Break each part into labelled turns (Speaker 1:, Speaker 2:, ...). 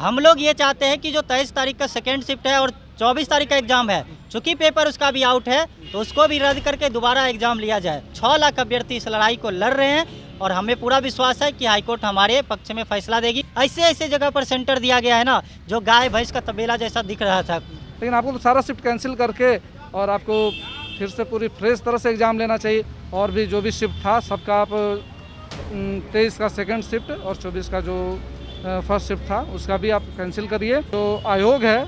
Speaker 1: हम लोग ये चाहते हैं कि जो 23 तारीख का सेकेंड शिफ्ट है और 24 तारीख का एग्ज़ाम है, चूँकि पेपर उसका भी आउट है तो उसको भी रद्द करके दोबारा एग्ज़ाम लिया जाए। 6 लाख अभ्यर्थी इस लड़ाई को लड़ रहे हैं और हमें पूरा विश्वास है कि हाईकोर्ट हमारे पक्ष में फैसला देगी। ऐसे ऐसे जगह पर सेंटर दिया गया है ना, जो गाय भैंस का तबेला जैसा दिख रहा था।
Speaker 2: लेकिन आपको तो सारा शिफ्ट कैंसिल करके और आपको फिर से पूरी फ्रेश तरह से एग्ज़ाम लेना चाहिए। और भी जो भी शिफ्ट था सबका आप 23 का सेकंड शिफ्ट और 24 का जो फर्स्ट शिफ्ट था उसका भी आप कैंसिल करिए। तो आयोग है,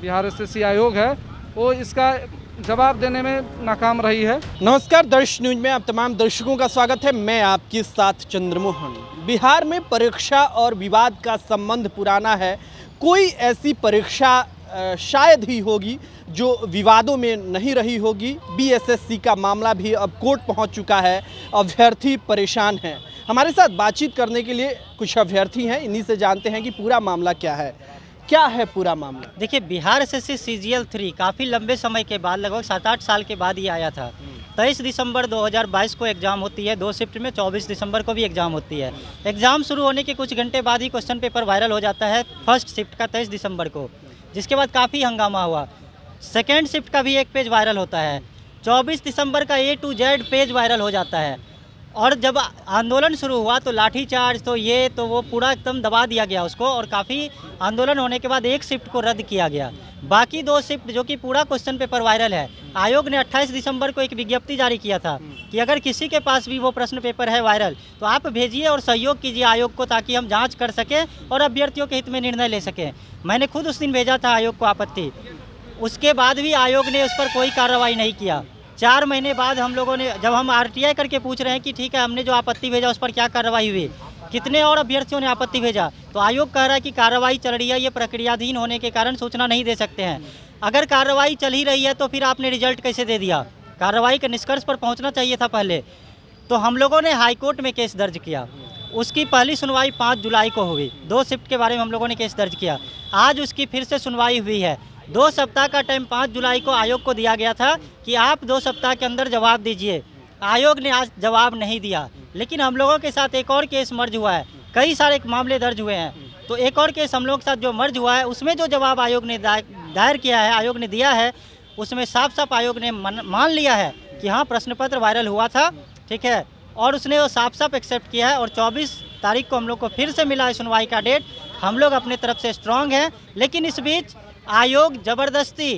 Speaker 2: बिहार एसएससी आयोग है, वो इसका जवाब देने में नाकाम रही है।
Speaker 3: नमस्कार, दर्श न्यूज में आप तमाम दर्शकों का स्वागत है। मैं आपके साथ चंद्रमोहन। बिहार में परीक्षा और विवाद का संबंध पुराना है। कोई ऐसी परीक्षा शायद ही होगी जो विवादों में नहीं रही होगी। बीएसएससी का मामला भी अब कोर्ट पहुंच चुका है, अभ्यर्थी परेशान हैं। हमारे साथ बातचीत करने के लिए कुछ अभ्यर्थी हैं, इन्हीं से जानते हैं कि पूरा मामला क्या है। क्या है पूरा मामला?
Speaker 1: देखिए, बिहार एसएससी CGL 3 काफ़ी लंबे समय के बाद, लगभग 7-8 साल के बाद ये आया था। 23 दिसंबर 2022 को एग्ज़ाम होती है, 2 शिफ्ट में 24 दिसंबर को भी एग्ज़ाम होती है। एग्ज़ाम शुरू होने के कुछ घंटे बाद ही क्वेश्चन पेपर वायरल हो जाता है फर्स्ट शिफ्ट का 23 दिसंबर को, जिसके बाद काफ़ी हंगामा हुआ। सेकेंड शिफ्ट का भी एक पेज वायरल होता है। 24 दिसंबर का A to Z page viral हो जाता है। और जब आंदोलन शुरू हुआ तो लाठीचार्ज तो वो पूरा एकदम दबा दिया गया उसको, और काफ़ी आंदोलन होने के बाद एक शिफ्ट को रद्द किया गया। बाकी 2 शिफ्ट जो कि पूरा क्वेश्चन पेपर वायरल है, आयोग ने 28 दिसंबर को एक विज्ञप्ति जारी किया था कि अगर किसी के पास भी वो प्रश्न पेपर है वायरल तो आप भेजिए और सहयोग कीजिए आयोग को, ताकि हम जाँच कर सकें और अभ्यर्थियों के हित में निर्णय ले सकें। मैंने खुद उस दिन भेजा था आयोग को आपत्ति। उसके बाद भी आयोग ने उस पर कोई कार्रवाई नहीं किया। 4 महीने बाद हम लोगों ने, जब हम RTI करके पूछ रहे हैं कि ठीक है हमने जो आपत्ति भेजा उस पर क्या कार्रवाई हुई, कितने और अभ्यर्थियों ने आपत्ति भेजा, तो आयोग कह रहा है कि कार्रवाई चल रही है, ये प्रक्रियाधीन होने के कारण सूचना नहीं दे सकते हैं। अगर कार्रवाई चल ही रही है तो फिर आपने रिजल्ट कैसे दे दिया? कार्रवाई के निष्कर्ष पर पहुँचना चाहिए था पहले। तो हम लोगों ने हाईकोर्ट में केस दर्ज किया। उसकी पहली सुनवाई 5 जुलाई को हुई। 2 शिफ्ट के बारे में हम लोगों ने केस दर्ज किया। आज उसकी फिर से सुनवाई हुई है। 2 सप्ताह का टाइम 5 जुलाई को आयोग को दिया गया था कि आप 2 सप्ताह के अंदर जवाब दीजिए। आयोग ने आज जवाब नहीं दिया। लेकिन हम लोगों के साथ एक और केस मर्ज हुआ है, कई सारे मामले दर्ज हुए हैं। तो एक और केस हम लोगों के साथ जो मर्ज हुआ है, उसमें जो जवाब आयोग ने दायर किया है, आयोग ने दिया है, उसमें साफ साफ आयोग ने मान लिया है कि हाँ प्रश्न पत्र वायरल हुआ था, ठीक है, और उसने वो साफ साफ एक्सेप्ट किया है। और 24 तारीख को हम लोग को फिर से मिला है सुनवाई का डेट। हम लोग अपने तरफ से स्ट्रांग हैं, लेकिन इस बीच आयोग ज़बरदस्ती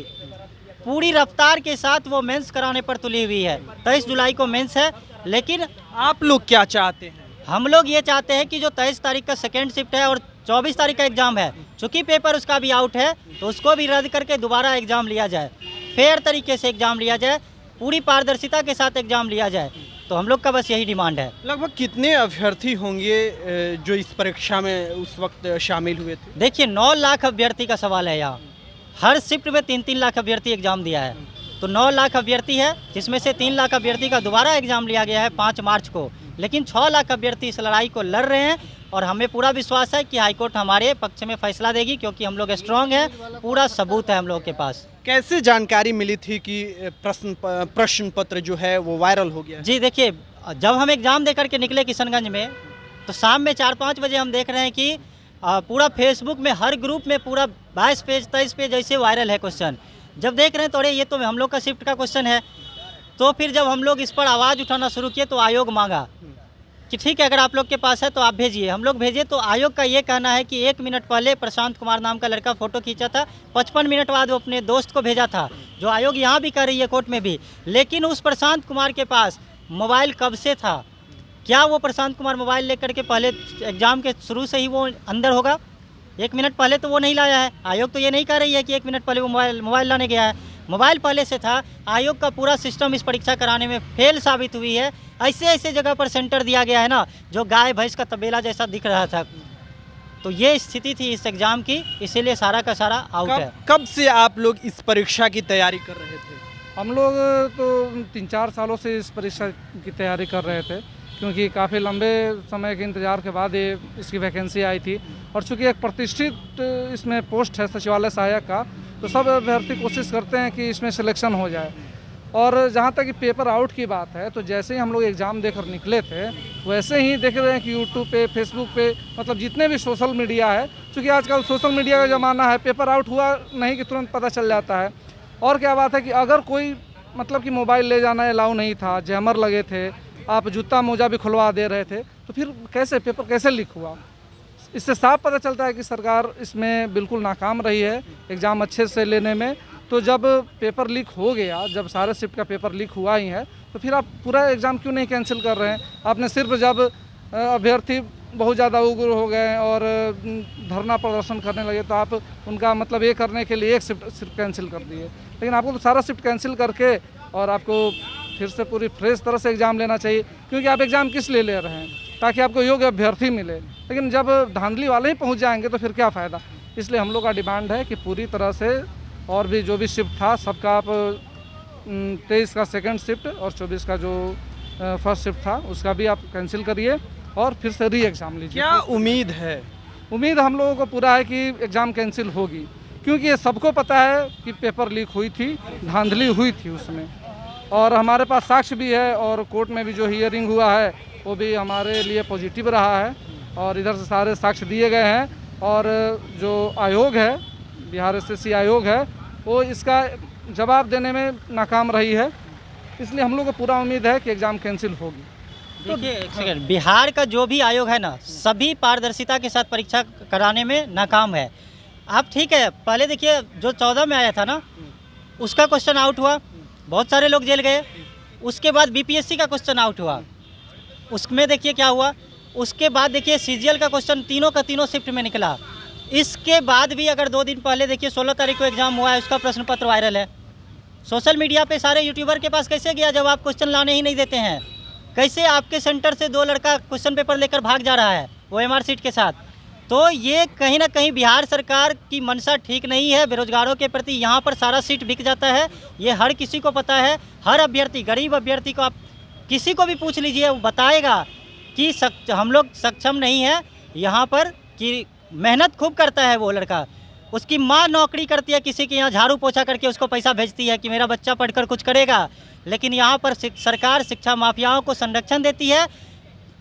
Speaker 1: पूरी रफ्तार के साथ वो मेंस कराने पर तुली हुई है। 23 जुलाई को मेंस है, लेकिन
Speaker 3: आप लोग क्या चाहते हैं?
Speaker 1: हम लोग ये चाहते हैं कि जो 23 तारीख का सेकेंड शिफ्ट है और 24 तारीख का एग्ज़ाम है, चूँकि पेपर उसका भी आउट है तो उसको भी रद्द करके दोबारा एग्ज़ाम लिया जाए, फेयर तरीके से एग्ज़ाम लिया जाए, पूरी पारदर्शिता के साथ एग्ज़ाम लिया जाए। तो हम लोग का बस यही डिमांड है।
Speaker 3: लगभग कितने अभ्यर्थी होंगे जो इस परीक्षा में उस वक्त शामिल हुए थे?
Speaker 1: देखिए, 9 लाख अभ्यर्थी का सवाल है यहाँ। हर शिफ्ट में 3-3 लाख अभ्यर्थी एग्ज़ाम दिया है, तो 9 लाख अभ्यर्थी है, जिसमें से 3 लाख अभ्यर्थी का दोबारा एग्ज़ाम लिया गया है 5 मार्च को। लेकिन 6 लाख अभ्यर्थी इस लड़ाई को लड़ रहे हैं और हमें पूरा विश्वास है कि हाईकोर्ट हमारे पक्ष में फैसला देगी, क्योंकि हम लोग स्ट्रांग हैं, पूरा सबूत है हम लोगों के पास।
Speaker 3: कैसे जानकारी मिली थी कि प्रश्न पत्र जो है वो वायरल हो गया?
Speaker 1: जी देखिए, जब हम एग्ज़ाम दे करके निकले किशनगंज में, तो शाम में 4-5 बजे हम देख रहे हैं कि पूरा फेसबुक में हर ग्रुप में पूरा 22 पेज 23 पेज ऐसे वायरल है क्वेश्चन। जब देख रहे हैं तो अरे ये तो हम लोग का शिफ्ट का क्वेश्चन है। तो फिर जब हम लोग इस पर आवाज़ उठाना शुरू किए तो आयोग मांगा कि ठीक है अगर आप लोग के पास है तो आप भेजिए। हम लोग भेजे तो आयोग का ये कहना है कि 1 मिनट पहले प्रशांत कुमार नाम का लड़का फ़ोटो खींचा था, 55 मिनट बाद वो अपने दोस्त को भेजा था, जो आयोग यहाँ भी कर रही है कोर्ट में भी। लेकिन उस प्रशांत कुमार के पास मोबाइल कब से था? क्या वो प्रशांत कुमार मोबाइल लेकर के पहले एग्ज़ाम के शुरू से ही वो अंदर होगा? 1 मिनट पहले तो वो नहीं लाया है। आयोग तो ये नहीं कह रही है कि 1 मिनट पहले वो मोबाइल लाने गया है। मोबाइल पहले से था। आयोग का पूरा सिस्टम इस परीक्षा कराने में फेल साबित हुई है। ऐसे ऐसे जगह पर सेंटर दिया गया है ना, जो गाय भैंस का तबेला जैसा दिख रहा था। तो ये स्थिति थी इस एग्ज़ाम की, इसीलिए सारा का सारा आउट है।
Speaker 3: कब से आप लोग इस परीक्षा की तैयारी कर रहे थे?
Speaker 2: हम लोग तो 3-4 सालों से इस परीक्षा की तैयारी कर रहे थे, क्योंकि काफ़ी लंबे समय के इंतज़ार के बाद ये इसकी वैकेंसी आई थी। और चूँकि एक प्रतिष्ठित इसमें पोस्ट है सचिवालय सहायक का, तो सब अभ्यर्थी कोशिश करते हैं कि इसमें सिलेक्शन हो जाए। और जहाँ तक कि पेपर आउट की बात है, तो जैसे ही हम लोग एग्ज़ाम देकर निकले थे, वैसे ही देख रहे हैं कि यूट्यूब पे, फेसबुक पे, मतलब जितने भी सोशल मीडिया है चूँकि आजकल सोशल मीडिया का ज़माना है, पेपर आउट हुआ नहीं कि तुरंत पता चल जाता है। और क्या बात है कि अगर कोई मतलब कि मोबाइल ले जाना अलाउ नहीं था, जैमर लगे थे, आप जूता मोजा भी खुलवा दे रहे थे, तो फिर कैसे पेपर कैसे लीक हुआ? इससे साफ पता चलता है कि सरकार इसमें बिल्कुल नाकाम रही है एग्ज़ाम अच्छे से लेने में। तो जब पेपर लीक हो गया, जब सारे शिफ्ट का पेपर लीक हुआ ही है, तो फिर आप पूरा एग्ज़ाम क्यों नहीं कैंसिल कर रहे हैं? आपने सिर्फ जब अभ्यर्थी बहुत ज़्यादा उग्र हो गए और धरना प्रदर्शन करने लगे तो आप उनका मतलब ये करने के लिए एक शिफ्ट कैंसिल कर दिए। लेकिन आपको तो सारा शिफ्ट कैंसिल करके और आपको फिर से पूरी फ्रेश तरह से एग्ज़ाम लेना चाहिए, क्योंकि आप एग्ज़ाम किस लिए ले रहे हैं? ताकि आपको योग्य अभ्यर्थी मिले। लेकिन जब धांधली वाले ही पहुंच जाएंगे तो फिर क्या फ़ायदा? इसलिए हम लोग का डिमांड है कि पूरी तरह से और भी जो भी शिफ्ट था सबका आप 23 का सेकंड शिफ्ट और 24 का जो फर्स्ट शिफ्ट था उसका भी आप कैंसिल करिए और फिर से री एग्ज़ाम लीजिए।
Speaker 3: क्या उम्मीद है?
Speaker 2: उम्मीद हम लोगों को पूरा है कि एग्ज़ाम कैंसिल होगी, क्योंकि ये सबको पता है कि पेपर लीक हुई थी, धांधली हुई थी उसमें, और हमारे पास साक्ष्य भी है और कोर्ट में भी जो हियरिंग हुआ है वो भी हमारे लिए पॉजिटिव रहा है और इधर से सारे साक्ष्य दिए गए हैं। और जो आयोग है, बिहार SSC आयोग है, वो इसका जवाब देने में नाकाम रही है। इसलिए हम लोग को पूरा उम्मीद है कि एग्ज़ाम कैंसिल होगी।
Speaker 1: देखिए एक सेकंड, बिहार का जो भी आयोग है ना, सभी पारदर्शिता के साथ परीक्षा कराने में नाकाम है। आप ठीक है, पहले देखिए जो 14 में आया था ना, उसका क्वेश्चन आउट हुआ, बहुत सारे लोग जेल गए। उसके बाद BPSC का क्वेश्चन आउट हुआ, उसमें देखिए क्या हुआ। उसके बाद देखिए CGL का क्वेश्चन तीनों का तीनों शिफ्ट में निकला। इसके बाद भी अगर 2 दिन पहले देखिए 16 तारीख को एग्ज़ाम हुआ है, उसका प्रश्न पत्र वायरल है। सोशल मीडिया पे सारे यूट्यूबर के पास कैसे गया जब आप क्वेश्चन लाने ही नहीं देते हैं? कैसे आपके सेंटर से 2 लड़का क्वेश्चन पेपर लेकर भाग जा रहा है OMR सीट के साथ? तो ये कहीं ना कहीं बिहार सरकार की मंशा ठीक नहीं है बेरोजगारों के प्रति। यहाँ पर सारा सीट बिक जाता है, ये हर किसी को पता है। हर अभ्यर्थी, गरीब अभ्यर्थी को आप किसी को भी पूछ लीजिए, वो बताएगा कि हम लोग सक्षम नहीं है यहाँ पर, कि मेहनत खूब करता है वो लड़का। उसकी माँ नौकरी करती है किसी के यहाँ, झाड़ू पोछा करके उसको पैसा भेजती है कि मेरा बच्चा पढ़कर कुछ करेगा। लेकिन यहाँ पर सरकार शिक्षा माफियाओं को संरक्षण देती है,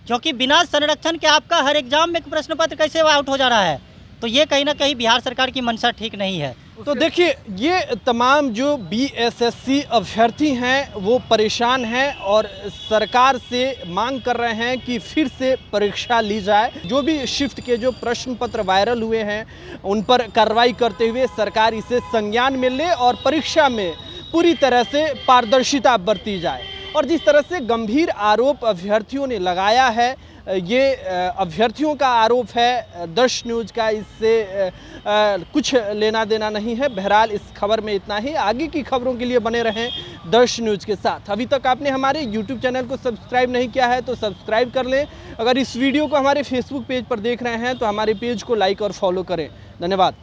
Speaker 1: क्योंकि बिना संरक्षण के आपका हर एग्जाम में प्रश्न पत्र कैसे आउट हो जा रहा है? तो ये कहीं ना कहीं बिहार सरकार की मंशा ठीक नहीं है।
Speaker 3: तो देखिए, ये तमाम जो BSSC अभ्यर्थी हैं वो परेशान हैं और सरकार से मांग कर रहे हैं कि फिर से परीक्षा ली जाए। जो भी शिफ्ट के जो प्रश्न पत्र वायरल हुए हैं उन पर कार्रवाई करते हुए सरकार इसे संज्ञान में ले और परीक्षा में पूरी तरह से पारदर्शिता बरती जाए। और जिस तरह से गंभीर आरोप अभ्यर्थियों ने लगाया है, ये अभ्यर्थियों का आरोप है, दर्श न्यूज़ का इससे कुछ लेना देना नहीं है। बहरहाल इस खबर में इतना ही। आगे की खबरों के लिए बने रहें दर्श न्यूज़ के साथ। अभी तक आपने हमारे YouTube चैनल को सब्सक्राइब नहीं किया है तो सब्सक्राइब कर लें। अगर इस वीडियो को हमारे Facebook पेज पर देख रहे हैं तो हमारे पेज को लाइक और फॉलो करें। धन्यवाद।